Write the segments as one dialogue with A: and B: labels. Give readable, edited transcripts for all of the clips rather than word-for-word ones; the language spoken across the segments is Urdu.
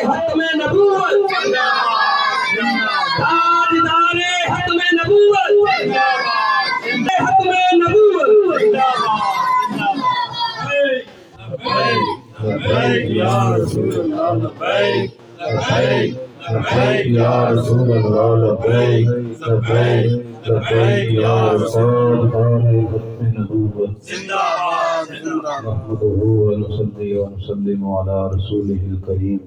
A: ختم نبوت تاجدار ختم نبوت ختم نبوت
B: لبیک یا رسول اللہ لبیک لبیک لبیک یا رسول اللہ لبیک لبیک لبیک یا رسول اللہ ختم نبوت
C: زندہ باد زندہ باد
B: نحمده ونصلي ونسلم على رسوله الكريم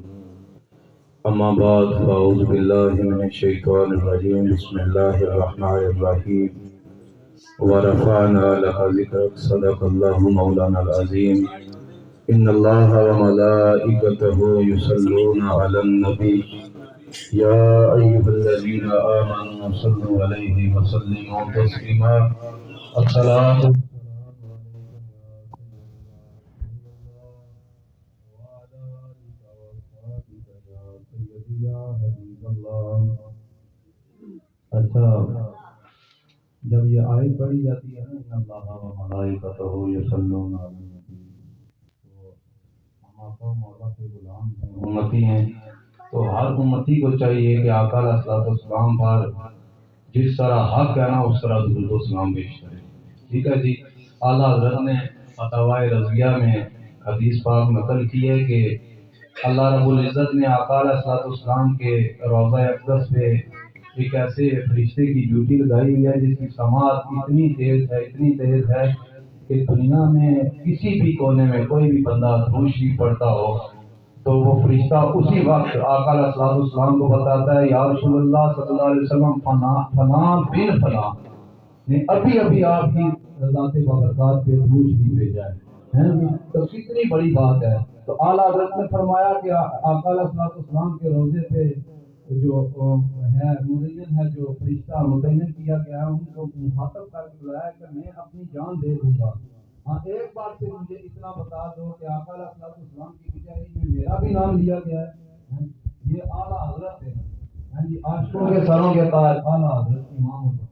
B: اما بعد فاعوذ بالله من الشيطان الرجيم بسم الله الرحمن الرحيم ورفعنا لك ذكرك صدق الله مولانا العظيم ان الله وملائكته يصلون على النبي يا ايها الذين امنوا صلوا عليه وسلموا تسليما الصلاه اچھا جب یہ آیت پڑھی جاتی ہے نا ان اللہ و ملائکتہ یصلون علی النبی، تو ہم آقا و مولا کے غلام ہیں، امتی ہیں، تو ہر امتی کو چاہیے کہ آقا علیہ الصلوۃ والسلام پر جس طرح حق ہے نا اس طرح درود و سلام پیش کرے. ٹھیک ہے جی. اعلیٰ حضرت نے فتاوی رضویہ میں حدیث پاک نقل کی ہے کہ اللہ رب العزت نے آقا علیہ الصلوۃ والسلام کے روضہ اقدس پہ ایک ایسے فرشتے کی ڈیوٹی لگائی ہوئی ہے جس کی سماعت اتنی تیز ہے کہ دنیا میں کسی بھی کونے میں کوئی بھی بندہ درود شریف پڑھتا ہو تو وہ فرشتہ اسی وقت آقا علیہ الصلوۃ والسلام کو بتاتا ہے یا رسول اللہ صلی اللہ علیہ وسلم فلاں بن فلاں نے ابھی آپ کی ذات بابرکات پہ درود شریف بھیجا ہے. تو کتنی بڑی بات ہے. تو اعلیٰ حضرت نے فرمایا کہ آقا علیہ الصلوۃ والسلام کے روضے پہ جو ہے مزین ہے، جو فرشتہ متعین کیا گیا ہے، ان کو مخاطب کر کے بلایا کہ میں اپنی جان دے دوں گا. ہاں ایک بار سے مجھے اتنا بتا دو کہ آقا علیہ الصلوۃ والسلام کی کچہری میں میرا بھی نام لیا گیا ہے. یہ اعلیٰ حضرت ہے. ہاں جی، عاشقوں کے سروں کے تاج اعلیٰ حضرت امام ہوتا ہے.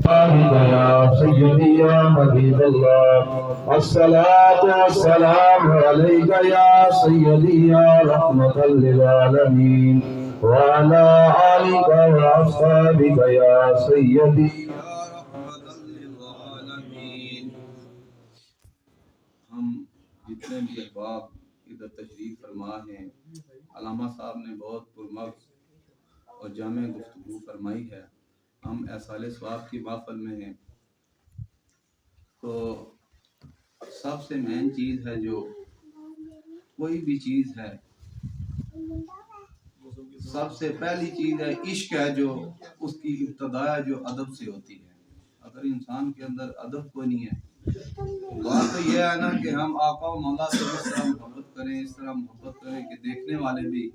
B: يا سيدي يا حبيب الله الصلاة والسلام عليك يا سيدي يا رحمة للعالمين وعلى آلك وأصحابك يا سيدي يا رحمة للعالمين.
C: ہم جتنے بھی احباب ادھر تشریف فرما ہیں، علامہ صاحب نے بہت پرمغز اور جامع گفتگو فرمائی ہے. ہم احصال ثواب کی محفل میں ہیں، تو سب سے مین چیز ہے جو کوئی بھی چیز ہے، سب سے پہلی چیز ہے عشق ہے، جو اس کی ابتدا ہے جو ادب سے ہوتی ہے. اگر انسان کے اندر ادب کوئی نہیں ہے، بات تو یہ ہے نا کہ ہم آقا و مولا سے اس طرح محبت کریں، اس طرح محبت کریں کہ دیکھنے والے بھی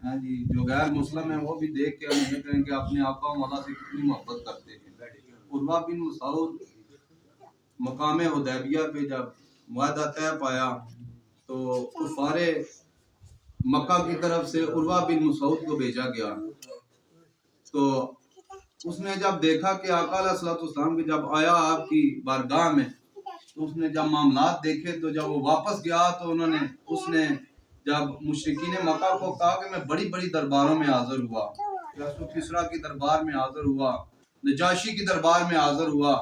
C: ہاں جی، جو غیر مسلم ہیں وہ بھی دیکھ کے ہم یہ کہیں کہ اپنے آقا و مولا سے کتنی محبت کرتے ہیں. عروہ بن مسعود مقام حدیبیہ پہ جب معاہدہ طے پایا تو کفار مکہ کی طرف سے عروہ بن مسعود کو بھیجا گیا. تو اس نے جب دیکھا کہ آقا علیہ الصلوۃ والسلام کے جب آیا آپ کی بارگاہ میں، تو اس نے جب معاملات دیکھے تو جب وہ واپس گیا تو اس نے جب مشرکین مکہ کو کہا کہ میں بڑی بڑی درباروں میں حاضر ہوا، کسریٰ کی دربار میں حاضر ہوا، نجاشی کی دربار میں حاضر ہوا،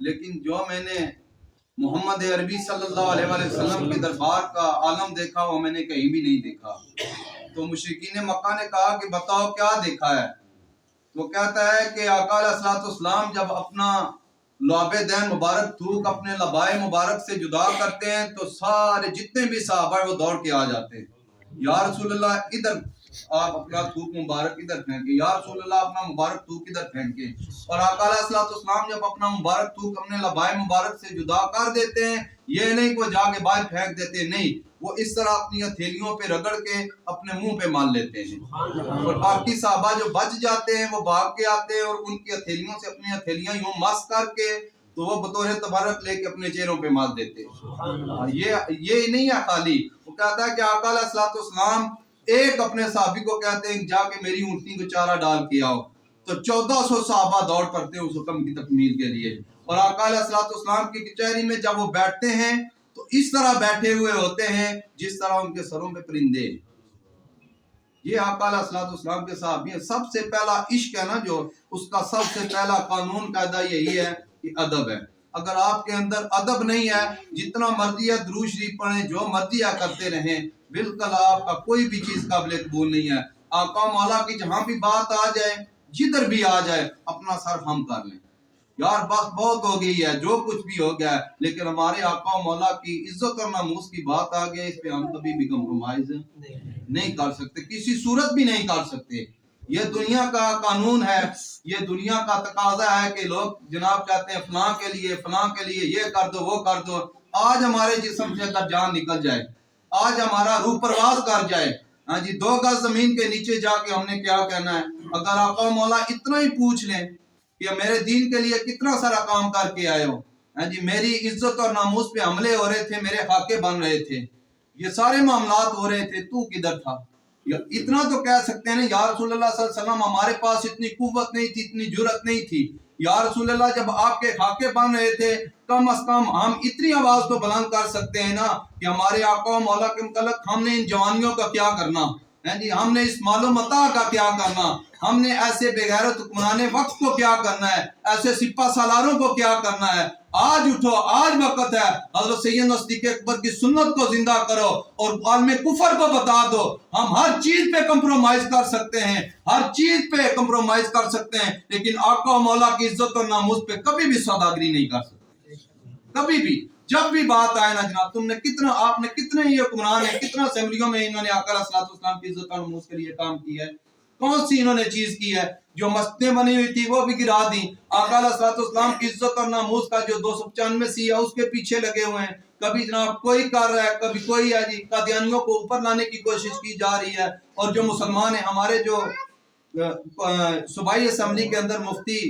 C: لیکن جو میں نے محمد عربی صلی اللہ علیہ وسلم کی دربار کا عالم دیکھا وہ میں نے کہیں بھی نہیں دیکھا. تو مشرکین مکہ نے کہا کہ بتاؤ کیا دیکھا ہے؟ وہ کہتا ہے کہ آقا علیہ الصلوۃ والسلام جب اپنا لعاب دین مبارک تھوک اپنے لبائے مبارک سے جدا کرتے ہیں تو سارے جتنے بھی صحابہ وہ دوڑ کے آ جاتے ہیں. یا رسول اللہ ادھر آپ اپنا تھوک مبارک ادھر پھینکیں، یا رسول اللہ اپنا مبارک تھوک ادھر پھینکیں. اور آقا علیہ الصلوۃ والسلام جب اپنا مبارک تھوک اپنے لبائے مبارک سے جدا کر دیتے ہیں، یہ نہیں کہ وہ جا کے باہر پھینک دیتے، نہیں، وہ اس طرح اپنی ہتھیلیوں پہ رگڑ کے اپنے منہ پہ مان لیتے ہیں. اور باقی صحابہ جو بچ جاتے ہیں وہ بھاگ کے آتے ہیں اور ان کی ہتھیلیوں سے اپنی ہتھیلیاں یوں مس کر کے تو وہ بطور تبرک لے کے اپنے چہروں پہ مال دیتے ہیں. یہ نہیں ہے خالی، وہ کہتا ہے کہ آقا علیہ الصلوۃ والسلام ایک اپنے صحابی کو کہتے ہیں جا کے میری اونٹنی کو چارہ ڈال کے آؤ. تو 1400 صحابہ دوڑ پڑتے ہیں اس حکم کی تکمیل کے لیے. اور آقا علیہ الصلوۃ والسلام کی کچہری میں جب وہ بیٹھتے ہیں تو اس طرح بیٹھے ہوئے ہوتے ہیں جس طرح ان کے سروں پہ پرندے. یہ آقا علیہ الصلوۃ والسلام کے صحابی ہیں. سب سے پہلا عشق ہے نا جو, اس کا سب سے پہلا قانون قاعدہ یہی ہے کہ ادب ہے. اگر آپ کے اندر ادب نہیں ہے, جتنا مرضی ہے درود شریف پڑھیں, جو مرضی ہے کرتے رہیں, بالکل آپ کا کوئی بھی چیز قابل قبول نہیں ہے. آقا مولا کی جہاں بھی بات آ جائے, جدھر بھی آ جائے, اپنا سر ہم کر لیں, یار بس بہت ہو گئی ہے, جو کچھ بھی ہو گیا ہے, لیکن ہمارے آقا مولا کی عزت اور ناموس کی بات آ گئی, اس پہ ہم کبھی بھی کمپرومائز نہیں کر سکتے, کسی صورت بھی نہیں کر سکتے. یہ دنیا کا قانون ہے, یہ دنیا کا تقاضا ہے کہ لوگ جناب چاہتے ہیں فلاں کے لیے یہ کر دو وہ کر دو. آج ہمارے جسم سے اگر جان نکل جائے, آج ہمارا روح پرواز کر جائے, ہاں جی 2 گز زمین کے نیچے جا کے ہم نے کیا کہنا ہے؟ اگر آقا مولا اتنا ہی پوچھ لیں کہ میرے دین کے لیے کتنا سارا کام کر کے آئے ہو, ہاں جی میری عزت اور ناموس پہ حملے ہو رہے تھے, میرے خاکے بن رہے تھے, یہ سارے معاملات ہو رہے تھے, تو کدھر تھا؟ اتنا تو کہہ سکتے ہیں یا رسول اللہ صلی اللہ علیہ وسلم, ہمارے پاس اتنی قوت نہیں تھی, اتنی جرأت نہیں تھی. یا رسول اللہ جب آپ کے خاکے بن رہے تھے, کم از کم ہم اتنی آواز تو بلند کر سکتے ہیں نا کہ ہمارے آقا و مولا کے متعلق ہم نے ان جوانیوں کا کیا کرنا ہے جی, ہم نے اس مال و متاع کا کیا کرنا, ہم نے ایسے بے غیرت حکمران وقت کو کیا کرنا ہے, ایسے سپہ سالاروں کو کیا کرنا ہے. آج اٹھو, آج وقت ہے, حضرت سیدنا صدیق اکبر کی سنت کو زندہ کرو اور عالم کفر کو بتا دو ہم ہر چیز پہ کمپرومائز کر سکتے ہیں, ہر چیز پہ کمپرومائز کر سکتے ہیں, لیکن آقا و مولا کی عزت اور ناموس پہ کبھی بھی سوداگری نہیں کر سکتے, کبھی بھی. جب بھی بات آئے نا جناب, تم نے کتنا, آپ نے کتنے ہی حکمران ہیں, کتنا اسمبلیوں میں انہوں نے آقا علیہ الصلوۃ والسلام کی عزت اور ناموس کے لیے کام کیا ہے, کون سی انہوں نے چیز کی ہے؟ جو مسجدیں بنی ہوئی تھی وہ بھی گرا دی. آقا علیہ الصلوۃ والسلام کی عزت اور ناموس کا جو 295 سی ہے اس کے پیچھے لگے ہوئے ہیں. کبھی جناب کوئی کر رہا ہے, کبھی کوئی ہے جی, قادیانیوں کو اوپر لانے کی کوشش کی جا رہی ہے. اور جو مسلمان ہیں, ہمارے جو صوبائی اسمبلی کے اندر مفتی,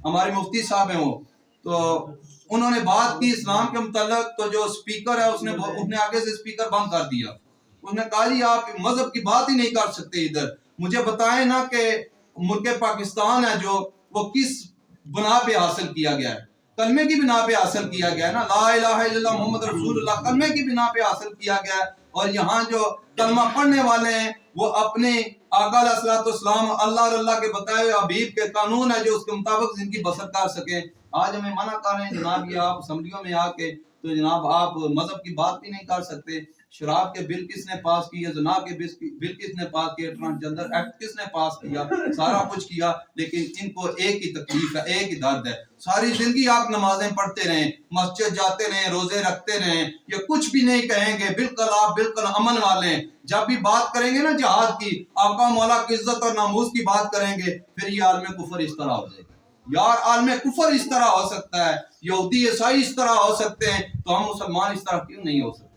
C: ہمارے مفتی صاحب ہیں, وہ تو انہوں نے بات کی اسلام کے متعلق, تو جو سپیکر ہے اس نے آگے سے سپیکر بند کر دیا. اس نے کہا جی آپ مذہب کی بات ہی نہیں کر سکتے ادھر, مجھے بتائیں نا کہ ملک پاکستان ہے جو, وہ کس بنا پہ حاصل کیا گیا ہے؟ کلمے کی بنا پہ حاصل کیا گیا ہے نا, لا الہ الا اللہ محمد رسول اللہ, کلمے کی بنا پہ حاصل کیا گیا ہے. اور یہاں جو کلمہ پڑھنے والے ہیں وہ اپنے آقا علیہ الصلوۃ والسلام اللہ اور اللہ کے بتائے ہوئے حبیب کے قانون ہے جو اس کے مطابق زندگی بسر کر سکیں. آج ہمیں منع کر رہے ہیں جناب, یہ آپ اسمبلیوں میں آ کے تو جناب آپ مذہب کی بات بھی نہیں کر سکتے. شراب کے بل کس نے پاس کیے, زنا کے بل کس نے پاس کیے, ٹرانسجنڈر ایکٹ کس نے پاس کیا, سارا کچھ کیا, لیکن ان کو ایک ہی تکلیف ہے, ایک ہی درد ہے. ساری زندگی آپ نمازیں پڑھتے رہیں, مسجد جاتے رہیں, روزے رکھتے رہیں, یہ کچھ بھی نہیں کہیں گے, بالکل آپ بالکل امن والے ہیں. جب بھی بات کریں گے نا جہاد کی, آقا مولا کی عزت اور ناموس کی بات کریں گے, پھر یہ عالم کفر اس طرح ہو جائے گا. یار عالم کفر اس طرح ہو سکتا ہے, یہودی عیسائی اس طرح ہو سکتے ہیں, تو ہم مسلمان اس طرح کیوں نہیں ہو سکتے؟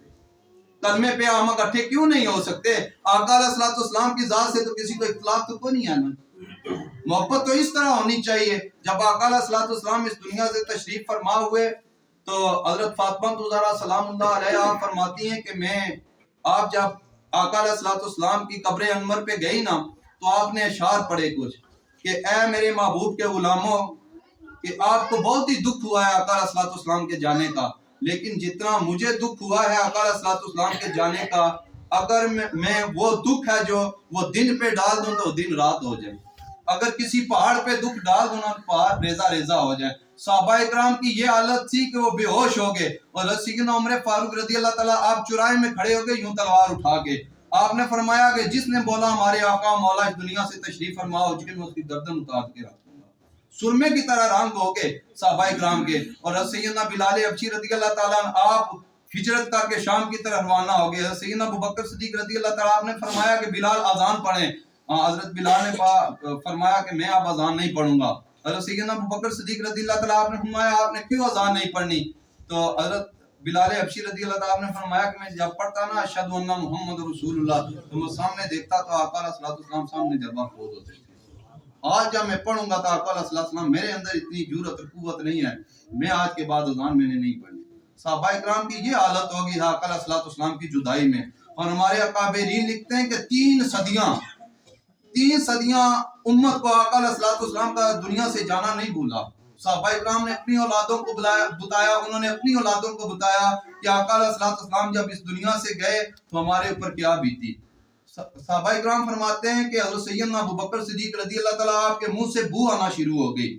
C: کلمے پہ ہم اکٹھے کیوں نہیں ہو سکتے؟ آقا علیہ الصلوۃ والسلام کی ذات سے تو کسی کو اختلاف تو کوئی نہیں ہے نا, محبت تو اس طرح ہونی چاہیے. جب آقا علیہ الصلوۃ والسلام اس دنیا سے تشریف فرما ہوئے تو حضرت فاطمہ الزہرا سلام اللہ علیہا آپ فرماتی ہیں کہ آپ جب آقا علیہ الصلوۃ والسلام کی قبر انور پہ گئی نا, تو آپ نے اشعار پڑھے کچھ کہ اے میرے محبوب کے غلاموں, کہ آپ کو بہت ہی دکھ ہوا ہے آقا علیہ الصلوۃ والسلام کے جانے کا, لیکن جتنا مجھے دکھ ہوا ہے آقا علیہ الصلوۃ والسلام کے جانے کا, اگر میں وہ دکھ ہے جو وہ دن پہ ڈال دوں تو دن رات ہو جائے. اگر کسی پہاڑ پہ دکھ ڈال دوں نا, پہاڑ ریزہ ریزہ ہو جائے. صحابہ اکرام کی یہ حالت تھی کہ وہ بے ہوش ہو گئے, اور سیدنا عمر فاروق رضی اللہ تعالیٰ آپ چوراہے میں کھڑے ہو گئے یوں تلوار اٹھا کے. آپ نے فرمایا کہ جس نے بولا ہمارے آقا مولا اس دنیا سے تشریف فرما ہو چکے, میں اس کی گردن اتار کے رکھوں گا. سرمے کی طرح رنگ ہو گئے صحابہ اکرام کے. اور سیدنا بلال حبشی رضی اللہ تعالیٰ آپ ہجرت کر کے شام کی طرف روانہ ہو گئے. سیدنا ابوبکر صدیق رضی اللہ تعالیٰ آپ نے فرمایا کہ بلال اذان پڑھیں. حضرت بلال نے فرمایا کہ میں اب اذان نہیں پڑھوں گا. حضرت سیدنا ابوبکر صدیق رضی اللہ تعالیٰ آپ نے فرمایا آپ نے کیوں اذان نہیں پڑھنی؟ تو حضرت بلال حبشی رضی اللہ تعالیٰ نے فرمایا کہ میں جب پڑھتا نا اشہد ان محمد رسول اللہ, تو میں سامنے دیکھتا تو آقا علیہ الصلوۃ والسلام سامنے جلوہ فروز ہوتے تھے. آج جب میں پڑھوں گا تو آقا علیہ الصلوۃ والسلام, میرے اندر اتنی جرأت اور قوت نہیں ہے, میں آج کے بعد اذان میں نے نہیں پڑھی. صحابہ اکرام کی یہ حالت ہوگی آقا علیہ الصلوۃ والسلام کی جدائی میں. اور ہمارے اکابرین لکھتے ہیں کہ 3 3 صدیاں امت کو آقا علیہ الصلوۃ والسلام کا دنیا سے جانا نہیں بھولا. صحابہ کرام نے اپنی اولادوں کو بتایا، انہوں نے اپنی اولادوں کو بتایا کہ آقا علیہ الصلوۃ والسلام جب اس دنیا سے گئے تو ہمارے اوپر کیا بیتی. صحابہ کرام فرماتے ہیں کہ حضرت سیدنا ابوبکر صدیق رضی اللہ تعالیٰ آپ کے منہ سے بو آنا شروع ہو گئی.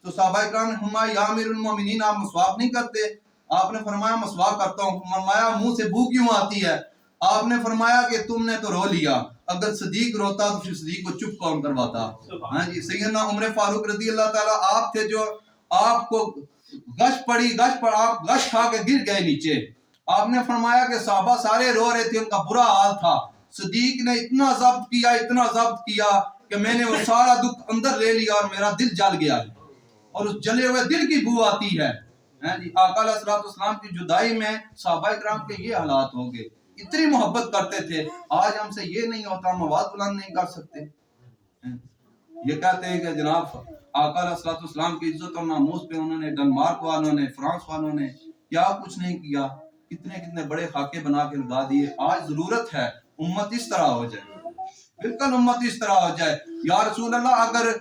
C: تو صحابہ کرام نے فرمایا یا امیر المومنین آپ مسواک نہیں کرتے؟ آپ نے فرمایا مسواک کرتا ہوں. فرمایا منہ سے بو کیوں آتی ہے؟ آپ نے فرمایا کہ تم نے تو رو لیا، اگر صدیق روتا تو پھر صدیق کو چپ کون کرواتا. ہاں جی، سیدنا عمر فاروق رضی اللہ تعالیٰ آپ تھے جو آپ کو گش آپ گش کھا کے گر گئے نیچے. آپ نے فرمایا کہ صحابہ سارے رو رہے تھے، ان کا برا حال تھا. صدیق نے اتنا ضبط کیا کہ میں نے وہ سارا دکھ اندر لے لیا اور میرا دل جل گیا اور اس جلے ہوئے دل کی بو آتی ہے. آقا علیہ الصلوۃ والسلام کی جدائی میں صحابہ کرام کے یہ حالات ہو گئے. اتنی محبت کرتے تھے. آج ہم سے یہ نہیں ہوتا، ہم آواز بلند نہیں کر سکتے. یہ کہتے ہیں کہ جناب آقا علیہ الصلوۃ والسلام کی عزت اور ناموس پہ انہوں نے ڈنمارک والوں نے، فرانس والوں نے کیا کچھ نہیں کیا، کتنے بڑے خاکے بنا کے لگا دیے. آج ضرورت ہے امت اس طرح ہو جائے، بالکل امت اس طرح ہو جائے. یا رسول اللہ، اگر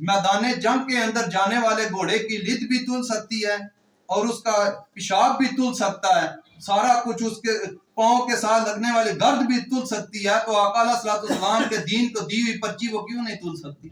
C: میدان جنگ کے اندر جانے والے گھوڑے کی لد بھی تل سکتی ہے اور اس کا پیشاب بھی تل سکتا ہے، سارا کچھ اس کے پاؤں کے ساتھ لگنے والی گرد بھی تل سکتی ہے، تو آقا علیہ الصلوۃ والسلام کے دین کو دی ہوئی پرچی وہ کیوں نہیں تل سکتی؟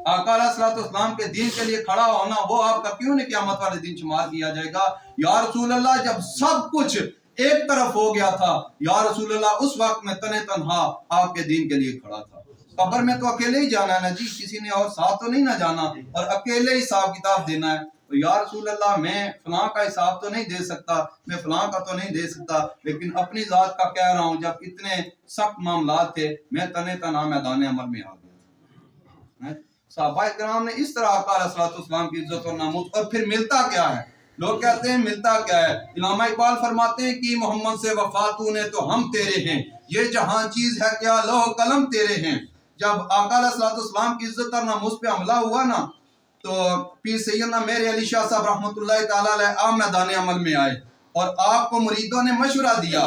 C: آقا علیہ الصلوۃ والسلام کے دین کے لیے کھڑا ہونا وہ آپ کا کیوں نہیں قیامت والے دن شمار کیا جائے گا؟ یا رسول اللہ، جب سب کچھ ایک طرف ہو گیا تھا، یا رسول اللہ اس وقت میں تنہا آپ کے دین کے لیے کھڑا تھا. قبر میں تو اکیلے ہی جانا ہے نا جی، کسی نے اور ساتھ تو نہیں نہ جانا، اور اکیلے ہی حساب کتاب دینا ہے. تو یا رسول اللہ، میں فلاں کا حساب تو نہیں دے سکتا، میں فلاں کا تو نہیں دے سکتا، لیکن اپنی ذات کا کہہ رہا ہوں، جب اتنے سخت معاملات تھے میں تنہا میدان عمل میں آ گیا. صحابہ کرام نے اس طرح آقا علیہ الصلوۃ والسلام کی عزت اور ناموس. اور پھر ملتا کیا ہے؟ لوگ کہتے ہیں ملتا کیا ہے؟ علامہ اقبال فرماتے ہیں کہ محمد سے وفا تو نے تو ہم تیرے ہیں، یہ جہاں چیز ہے کیا لوح قلم تیرے ہیں. جب آقا علیہ الصلوۃ والسلام کی عزت اور ناموس پہ حملہ ہوا نا، تو پیر سیدنا میر علی شاہ صاحب رحمۃ اللہ تعالیٰ علیہ آپ میدان عمل میں آئے اور آپ کو مریدوں نے مشورہ دیا.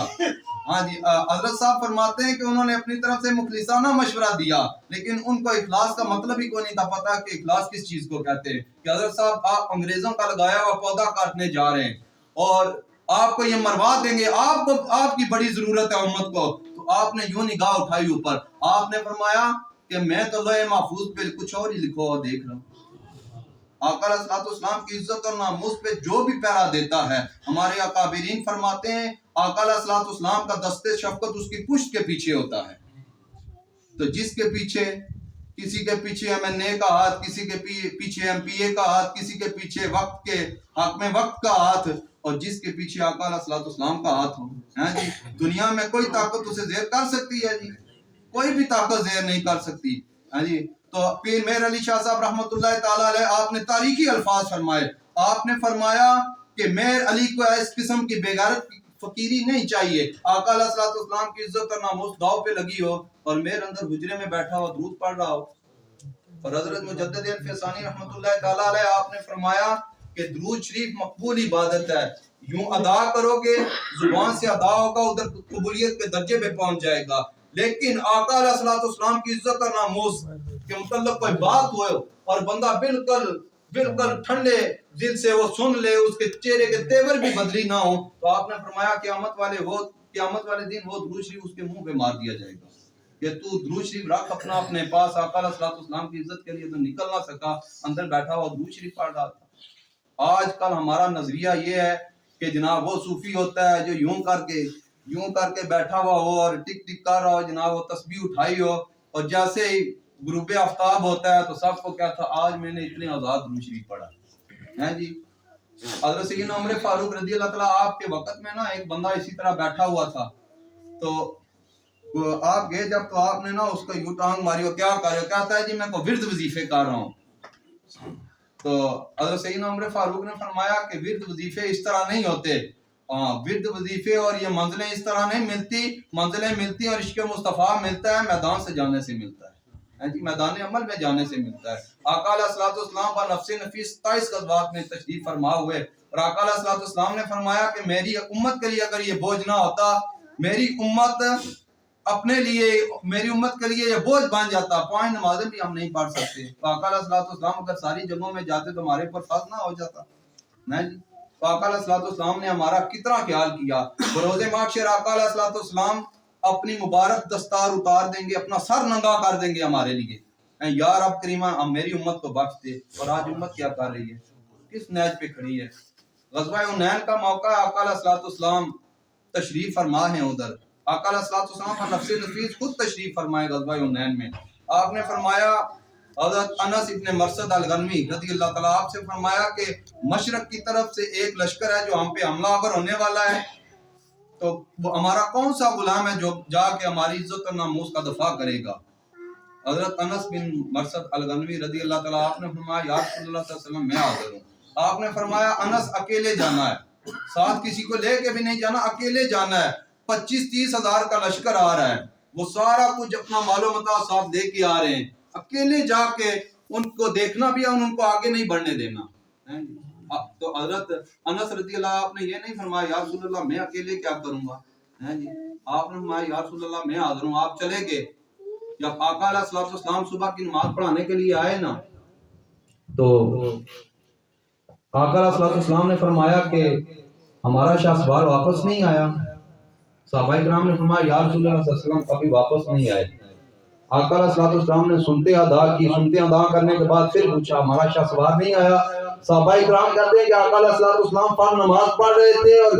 C: ہاں جی، حضرت صاحب فرماتے ہیں کہ انہوں نے اپنی طرف سے مخلصانہ مشورہ دیا، لیکن ان کو اخلاص کا مطلب ہی کوئی نہیں تھا پتا کہ اخلاص کس چیز کو کہتے ہیں. کہ حضرت صاحب آپ انگریزوں کا لگایا ہوا پودا کاٹنے جا رہے ہیں اور آپ کو یہ مروا دیں گے، آپ کی بڑی ضرورت ہے امت کو. تو آپ نے یوں نگاہ اٹھائی اوپر، آپ نے فرمایا کہ میں تو لوح محفوظ پہ کچھ اور ہی لکھو اور دیکھ رہا ہوں. آقا علیہ الصلوۃ والسلام کی عزت اور ناموس پہ جو بھی پہرا دیتا ہے، ہمارے اکابرین فرماتے ہیں آقا علیہ الصلوۃ والسلام کا دستے شفقت اس کی پشت کے پیچھے ہوتا ہے. تو جس کے پیچھے، کسی کے پیچھے MNA کا ہاتھ، کسی کے پیچھے MPA کا ہاتھ، کسی کے پیچھے وقت کے حاکم وقت کا ہاتھ، اور جس کے پیچھے آقا علیہ الصلوۃ والسلام کا ہاتھ ہو، جی دنیا میں کوئی طاقت اسے زیر کر سکتی ہے؟ جی کوئی بھی طاقت زیر نہیں کر سکتی. جی تو پیر میر علی شاہ صاحب رحمۃ اللہ تعالیٰ علیہ آپ نے تاریخی الفاظ فرمائے. آپ نے فرمایا کہ میر علی کو اس قسم کی بےغیرت فقیری نہیں چاہیے. آقا علیہ الصلوۃ والسلام کی عزت اور ناموس داؤ پہ لگی ہو اور میر اندر حجرے میں بیٹھا ہو درود پڑھ رہا ہو. اور حضرت مجدد الفیضانی رحمۃ اللہ تعالیٰ علیہ آپ نے فرمایا کہ درود شریف مقبول عبادت ہے، یوں ادا کرو گے زبان سے ادا ہوگا، ادھر قبولیت کے درجے پہ پہنچ جائے گا. لیکن آقا علیہ الصلوۃ والسلام کی عزت اور ناموس کے متعلق کوئی بات ہوئے اور بندہ بالکل ٹھنڈے دل سے وہ سن لے، اس کے چہرے کے تیور بھی بدلی نہ ہو، تو آپ نے فرمایا قیامت والے دن وہ درود شریف اس کے منہ پہ مار دیا جائے گا کہ تو درود شریف رکھ اپنے پاس. آقا علیہ الصلوۃ والسلام کی عزت کے لیے تو نکل نہ سکا، اندر بیٹھا ہوا درود شریف پڑھ رہا تھا. آج کل ہمارا نظریہ یہ ہے کہ جناب وہ صوفی ہوتا ہے جو یوں کر کے بیٹھا ہوا ہو اور ٹک ٹک کر رہا ہو، جناب وہ تسبیح اٹھائی ہو، اور جیسے ہی غروب آفتاب ہوتا ہے تو سب کو کیا تھا آج میں نے اتنے آزاد درود شریف پڑھا ہے. جی حضرت سیدنا عمر فاروق رضی اللہ تعالیٰ آپ کے وقت میں نا ایک بندہ اسی طرح بیٹھا ہوا تھا، تو آپ گئے جب تو آپ نے نا اس کو یوں ٹانگ ماری، ہو کیا کر رہے ہو؟ کہتا ہے جی میں کو ورد وظیفے کر رہا ہوں. تو حضرت سیدنا عمر فاروق نے فرمایا کہ ورد وظیفے اس طرح نہیں ہوتے، ورد وظیفے اور یہ منزلیں اس طرح نہیں ملتی، منزلیں ملتی اور عشق مصطفیٰ ملتا ہے میدان سے جانے سے ملتا ہے، جی میدان عمل میں جانے سے ملتا ہے. آقا علیہ الصلوۃ والسلام پر نفس نفیس 27 غزوات میں تشریف فرما ہوئے، اور آقا علیہ الصلوۃ والسلام نے فرمایا کہ میری امت کے لیے اگر یہ بوجھ نہ ہوتا، میری امت اپنے لیے میری امت کے لیے یہ بوجھ بن جاتا، 5 نمازیں بھی ہم نہیں پڑھ سکتے۔ آقا علیہ الصلوۃ والسلام اگر ساری جگہوں میں جاتے تو ہمارے اوپر فرض نہ ہو جاتا، نہیں جی۔ آقا علیہ الصلوۃ والسلام نے ہمارا کتنا خیال کیا۔ بروز محشر آقا علیہ الصلوۃ والسلام اپنی مبارک دستار اتار دیں گے، اپنا سر ننگا کر دیں گے ہمارے لیے، یا رب کریمہ میری امت کو بخش دے۔ اور آج امت کیا کر رہی ہے، کس نیج پہ کھڑی ہے؟ غزوہ حنین کا موقع ہے، آقا علیہ الصلوۃ والسلام تشریف فرما ہیں ادھر۔ آقا علیہ الصلوۃ والسلام کا نفس نفیس خود تشریف فرمائے غزوہ حنین میں۔ آپ نے فرمایا، حضرت انس ابن مرثد الغنوی رضی اللہ تعالیٰ آپ سے فرمایا کہ مشرق کی طرف سے ایک لشکر ہے جو ہم پہ حملہ آور ہونے والا ہے، تو وہ ہمارا کون سا غلام ہے جو جا کے ہماری عزت اور ناموس کا دفاع کرے گا؟ حضرت انس بن مرثد الغنوی رضی اللہ تعالیٰ آپ نے فرمایا، یا رسول اللہ صلی اللہ علیہ وسلم میں حاضر ہوں۔ آپ نے فرمایا انس اکیلے جانا ہے، ساتھ کسی کو لے کے بھی نہیں جانا، اکیلے جانا ہے۔ 25-30 ہزار کا لشکر آ رہا ہے، وہ سارا کچھ اپنا مال و متاع ساتھ دے کے آ رہے ہیں، اکیلے جا کے ان کو دیکھنا بھی ہے، ان کو آگے نہیں بڑھنے دینا۔ تو حضرت انس رضی اللہ آپ نے یہ نہیں فرمایا یا رسول اللہ میں اکیلے کیا کروں گا، آپ نے فرمایا یا رسول اللہ میں حاضر ہوں۔ آپ چلے گئے۔ جب آقا علیہ الصلوۃ والسلام صبح کی نماز پڑھانے کے لیے آئے نا، تو آقا علیہ الصلوۃ والسلام نے فرمایا کہ ہمارا شاہ سوار واپس نہیں آیا۔ صحابہ کرام نے فرمایا یا رسول اللہ صلی اللہ علیہ وسلم ابھی واپس نہیں آئے۔ آقا علیہ الصلوۃ والسلام نے سنتے ادا کرنے کے بعد پھر پوچھا ہمارا شاہ سوار نہیں آیا؟ صحابہ کرام کہتے ہیں کہ آقا علیہ الصلوۃ والسلام پر نماز پڑھ رہے تھے اور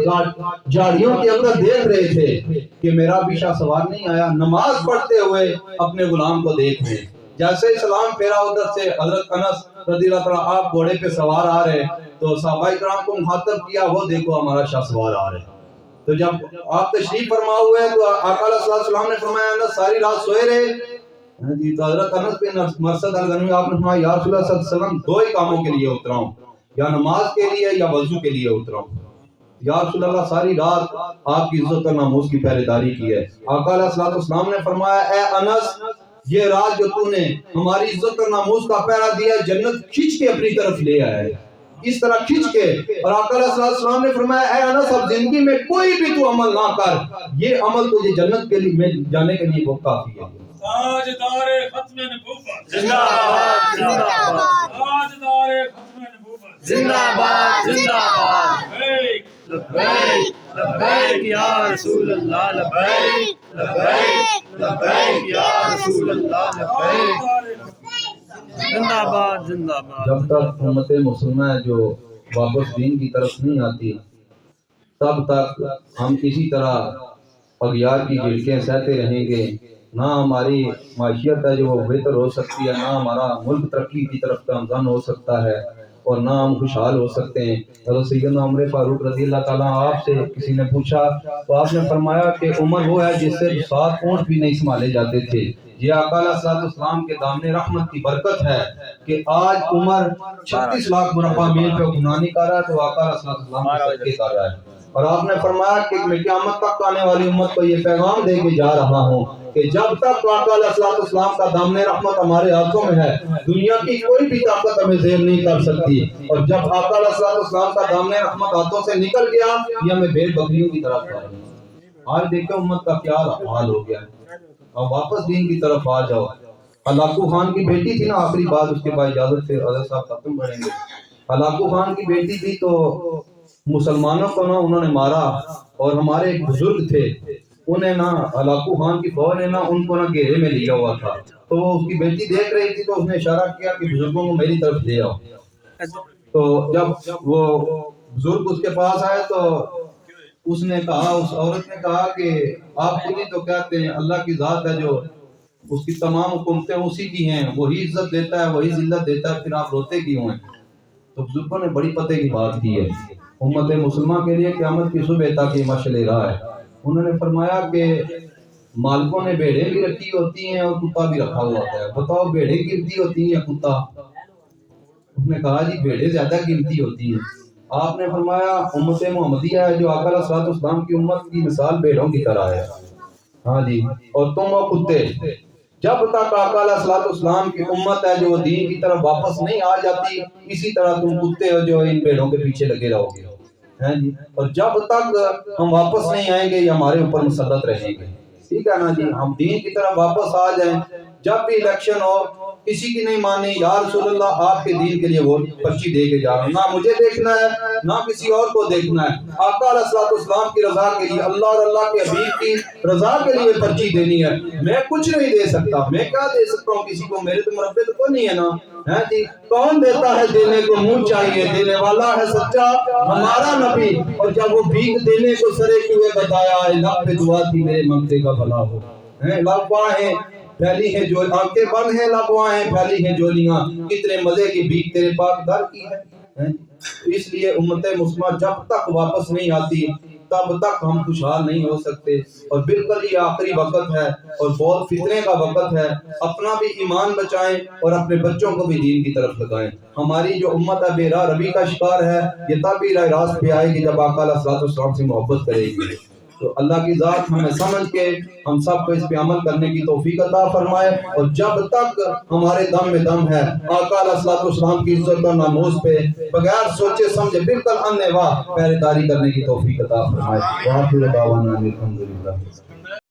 C: جھاڑیوں کے اندر دیکھ رہے تھے کہ میرا بھی شاہ سوار نہیں آیا، نماز پڑھتے ہوئے اپنے غلام کو دیکھ رہے۔ جیسے ہی سلام پھیرا ادھر سے حضرت انس رضی اللہ تعالیٰ آپ گھوڑے پہ سوار آ رہے تو صحابہ کرام کو مخاطب کیا، وہ دیکھو ہمارا شاہ سوار آ رہے۔ تو جب آپ تشریف فرما ہوئے تو آقا علیہ الصلوۃ والسلام نے فرمایا انس ساری رات سوئے رہے جی؟ تو حضرت انس بن مرثد الغنوی آپ نے فرمایا یا رسول اللہ صلی اللہ علیہ وسلم دو ہی کاموں کے لیے اترا ہوں، یا نماز کے لیے یا وضو کے لیے اترا ہوں۔ یا رسول اللہ ساری رات آپ کی عزت اور ناموس کی پہرے داری کی ہے۔ آقا علیہ الصلوۃ والسلام نے فرمایا اے انس یہ رات جو تو نے ہماری عزت اور ناموس کا پہرا دیا جنت کھینچ کے اپنی طرف لے آیا ہے، اس طرح کھینچ کے۔ اور آقا علیہ الصلوۃ والسلام نے فرمایا اے انس اب زندگی میں کوئی بھی تو عمل نہ کر، یہ عمل تجھے جنت کے لیے جانے کے لیے بہت کافی ہے۔
A: تاجدار ختم نبوت زندہ باد، زندہ باد، تاجدار ختم نبوت زندہ باد، زندہ باد۔ لبیک لبیک یا رسول اللہ، لبیک لبیک لبیک یا رسول اللہ، لبیک زندہ باد، زندہ باد۔
B: جب تک امت مسلمہ جو واپس دین کی طرف نہیں آتی تب تک ہم اسی طرح اغیار کی جھڑکیں سہتے رہیں گے، نہ ہماری معیشت ہے جو وہ بہتر ہو سکتی ہے، نہ ہمارا ملک ترقی کی طرف گامزن ہو سکتا ہے، اور نہ ہم خوشحال ہو سکتے ہیں۔ حضرت سیدنا عمر فاروق رضی اللہ تعالیٰ آپ سے کسی نے پوچھا تو آپ نے فرمایا کہ عمر وہ ہے جس سے 7 اونٹ بھی نہیں سنبھالے جاتے تھے۔ یہ آقا علیہ الصلوۃ والسلام کے دامن رحمت کی برکت ہے کہ آج عمر 36 لاکھ مربع میل پہ حکمرانی کر رہا ہے تو آقا علیہ الصلوۃ والسلام کے صدقے کر رہا ہے۔ اور آپ نے فرمایا کہ میں قیامت تک آنے والی امت کو یہ پیغام دے کے جا رہا ہوں کہ جب تک آقا علیہ الصلوۃ والسلام کا دامن رحمت ہمارے ہاتھوں میں ہے دنیا کی کوئی بھی طاقت ہمیں زیر نہیں کر سکتی، اور جب آقا علیہ الصلوۃ والسلام کا دامن رحمت ہاتھوں سے نکل گیا یہ ہمیں بھیڑ بکریوں کی طرح کر دیا۔ آج دیکھیں امت کا کیا حال ہو گیا ہے۔ اور واپس دین کی طرف آ جاؤ۔ ہلاکو خان کی بیٹی تھی نا، آخری بات اس کے بعد اجازت سے حضرت صاحب ختم کریں گے۔ ہلاکو خان کی بیٹی تھی تو مسلمانوں کو نا انہوں نے مارا، اور ہمارے ایک بزرگ تھے انہیں نا ہلاکو خان کی فوج نے نا ان کو نا گھیرے میں لیا ہوا تھا، تو وہ اس کی بیٹی دیکھ رہی تھی تو اس نے اشارہ کیا کہ بزرگوں کو میری طرف لے آؤ۔ تو جب وہ بزرگ اس کے پاس آئے تو اس نے کہا، اس عورت نے کہا کہ آپ خود ہی تو کہتے ہیں اللہ کی ذات ہے جو اس کی تمام حکومتیں اسی کی ہیں، وہی عزت دیتا ہے وہی ذلت دیتا ہے، پھر آپ روتے کیوں ہیں؟ تو بزرگوں نے بڑی پتے کی بات کی ہے امت مسلمہ کے لیے قیامت کی صبح تک یہ مشعل راہ ہے۔ انہوں نے فرمایا کہ مالکوں نے بھیڑیں بھی رکھی ہوتی ہیں اور کتا بھی رکھا ہوا ہوتا ہے، بتاؤ بھیڑیں قیمتی ہوتی ہیں یا کتا؟ اس نے کہا جی بھیڑیں زیادہ قیمتی ہوتی ہیں۔ آپ نے فرمایا امت محمدیہ ہے جو آقا علیہ الصلوۃ والسلام کی امت کی مثال بھیڑوں کی طرح ہے، ہاں جی، اور تم وہ کتے۔ جب تک آقا علیہ الصلوۃ والسلام کی امت ہے جو دین کی طرف واپس نہیں آ جاتی اسی طرح تم کتے ہو جو ان بھیڑوں کے پیچھے لگے رہو گے، ہیں جی، اور جب تک ہم واپس نہیں آئیں گے یہ ہمارے اوپر مسلط رہیں گے۔
C: ٹھیک ہے نا جی، ہم دین کی طرف واپس آ جائیں. جب بھی الیکشن ہو کسی کی نہیں مانی، یا رسول اللہ آپ کے دین کے لیے ووٹ پرچی دے کے جا رہا ہوں، نہ مجھے دیکھنا ہے نہ کسی اور کو دیکھنا ہے. آقا علیہ الصلوۃ والسلام کی رضا کے لیے، اللہ اور اللہ کے حبیب کی رضا کے لیے پرچی دینی ہے. میں کچھ نہیں دے سکتا، میں کیا دے سکتا ہوں کسی کو، میرے تو مربے تو کوئی نہیں ہے نا. ہے جی، کون دیتا ہے دینے کو منہ چاہیے، دینے والا ہے سچا ہمارا نبی. اور جب وہ بھیک دینے کو سرے کیے بتایا ہے، لب پہ دعا تھی میرے منگتے کا بھلا ہو. لبوائیں پھیلی ہیں جو آنکھیں بند ہیں، لبوائیں پھیلی ہیں جولیاں، کتنے مزے کی بھیک تیرے پاک در کی ہے. اس لیے امت مسلمہ جب تک واپس نہیں آتی تب تک ہم خوشحال نہیں ہو سکتے. اور بالکل یہ آخری وقت ہے اور بہت فتنے کا وقت ہے. اپنا بھی ایمان بچائیں اور اپنے بچوں کو بھی دین کی طرف لگائیں. ہماری جو امت ہے بے راہ روی کا شکار ہے، یہ تب بھی راہ راست پہ آئے گی جب آقا علیہ الصلوۃ والسلام سے محبت کرے گی. تو اللہ کی ذات ہمیں سمجھ کے ہم سب کو اس پہ عمل کرنے کی توفیق عطا فرمائے. اور جب تک ہمارے دم میں دم ہے، آقا علیہ الصلوۃ والسلام کی عزت اور ناموس پہ بغیر سوچے سمجھے بالکل اندھے واہ پہرے داری کرنے کی توفیق عطا فرمائے. وآخر دعوانا الحمدللہ.